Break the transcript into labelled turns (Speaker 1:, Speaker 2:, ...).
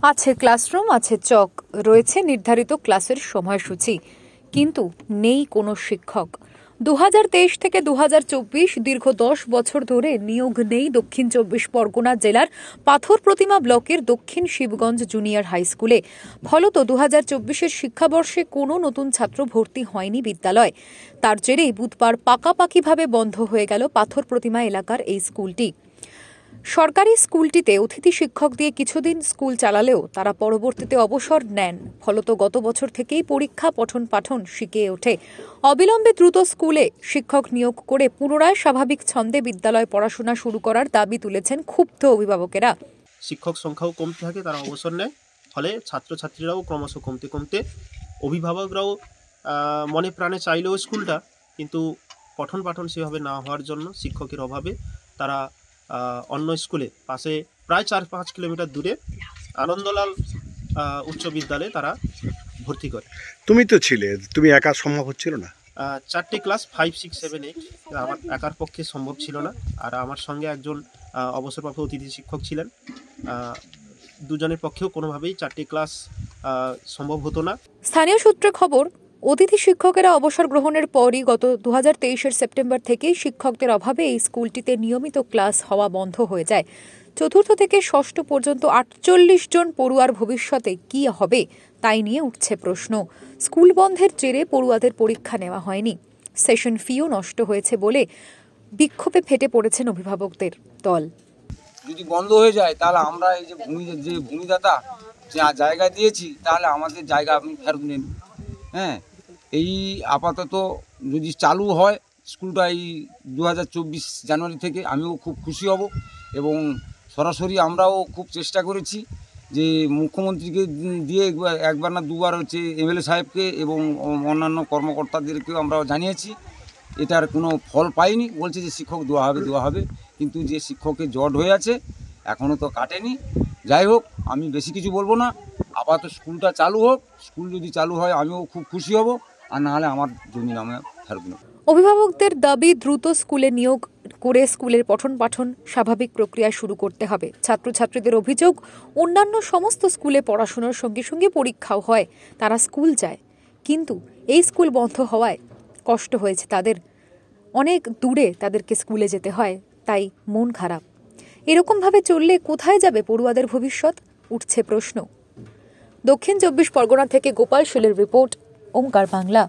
Speaker 1: আছে ক্লাসরুম, আছে চক, রয়েছে নির্ধারিত ক্লাসের সময়সূচি, কিন্তু নেই কোনো শিক্ষক। 2023 থেকে 2024 দীর্ঘ 10 বছর ধরে নিয়োগ নেই দক্ষিণ 24 পরগনা জেলার পাথর প্রতিমা ব্লকের দক্ষিণ শিবগঞ্জ জুনিয়র হাই স্কুলে। ফলত 2024-এর শিক্ষাবর্ষে কোনো নতুন ছাত্র ভর্তি হয়নি বিদ্যালয়। তার জেরেই বুধবার পাকাপাকিভাবে বন্ধ হয়ে গেল পাথর প্রতিমা এলাকার এই স্কুলটি। সরকারি স্কুলটিতে অতিথি শিক্ষক দিয়ে কিছুদিন স্কুল চালালেও তারা পরবর্তীতে অবসর নেন। ফলত গত বছর থেকেই পরীক্ষা পঠন পাঠন শিখে ওঠে। অবিলম্বে দ্রুত স্কুলে শিক্ষক নিয়োগ করে পুনরায় স্বাভাবিক ছন্দে বিদ্যালয় পড়াশোনা শুরু করার দাবি তুলেছেন ক্ষুব্ধ অভিভাবকেরা।
Speaker 2: শিক্ষক সংখ্যাও কমতে থাকে, তারা অবসর নেয়, ফলে ছাত্রছাত্রীরাও ক্রমশ কমতে অভিভাবকরাও মনে প্রাণে চাইলেও স্কুলটা, কিন্তু পঠন পাঠন সেভাবে না হওয়ার জন্য শিক্ষকের অভাবে তারা অন্য স্কুলে পাশে প্রায় 4-5 কিলোমিটার দূরে আনন্দলাল উচ্চ বিদ্যালয়ে তারা ভর্তি করে।
Speaker 3: তুমি তো ছিলে, তুমি একা সম্ভব হচ্ছিল না?
Speaker 2: 4টে ক্লাস 5, 6, 7, 8 আমার একার পক্ষে সম্ভব ছিল না। আর আমার সঙ্গে একজন অবসরপ্রাপ্ত অতিথি শিক্ষক ছিলেন। দুজনের পক্ষেও কোনোভাবেই 4টে ক্লাস সম্ভব হতো না।
Speaker 1: স্থানীয় সূত্রে খবর, অতিথি শিক্ষকেরা অবসর গ্রহণের পরই গত 2023-এর সেপ্টেম্বর থেকেই শিক্ষকদের অভাবে এই স্কুলটিতে নিয়মিত ক্লাস হওয়া বন্ধ হয়ে যায়। চতুর্থ থেকে ষষ্ঠ পর্যন্ত 48 জন পড়ুয়ার ভবিষ্যতে কি হবে তাই নিয়ে উঠছে প্রশ্ন। স্কুল বন্ধের জেরে পড়ুয়াদের পরীক্ষা নেওয়া হয়নি, সেশন ফিও নষ্ট হয়েছে বলে বিক্ষোভে ফেটে পড়েছেন অভিভাবকদের দল।
Speaker 4: যদি বন্ধ হয়ে যায় তাহলে আমরা এই যে ভূমিদাতা যা জায়গা দিয়েছি, তাহলে আমাদের জায়গা আপনি ফেরত নেন। হ্যাঁ, এই আপাতত যদি চালু হয় স্কুলটা এই 2024 জানুয়ারি থেকে, আমিও খুব খুশি হব। এবং সরাসরি আমরাও খুব চেষ্টা করেছি যে মুখ্যমন্ত্রীকে দিয়ে একবার না দুবার হচ্ছে এমএলএ সাহেবকে এবং অন্যান্য কর্মকর্তাদেরকেও আমরা জানিয়েছি। এটার কোনো ফল পাইনি। বলছে যে শিক্ষক দেওয়া হবে, কিন্তু যে শিক্ষকের জট হয়ে আছে এখনও তো কাটেনি। যাই হোক, আমি বেশি কিছু বলবো না, আপাতত স্কুলটা চালু হোক। স্কুল যদি চালু হয় আমিও খুব খুশি হব, আর না হলে আমার জমি নামে ফেরত নেব।
Speaker 1: অভিভাবকদের দাবি, দ্রুত স্কুলে নিয়োগ করে স্কুলের পঠন পাঠন স্বাভাবিক প্রক্রিয়া শুরু করতে হবে। ছাত্রছাত্রীদের অভিযোগ, অন্যান্য সমস্ত স্কুলে পড়াশোনার সঙ্গে সঙ্গে পরীক্ষাও হয়, তারা স্কুল যায়, কিন্তু এই স্কুল বন্ধ হওয়ায় কষ্ট হয়েছে তাদের। অনেক দূরে তাদেরকে স্কুলে যেতে হয়, তাই মন খারাপ। এরকমভাবে চললে কোথায় যাবে পড়ুয়াদের ভবিষ্যৎ, উঠছে প্রশ্ন। দক্ষিণ 24 পরগনা থেকে গোপাল শীলের রিপোর্ট, ওঙ্কার বাংলা।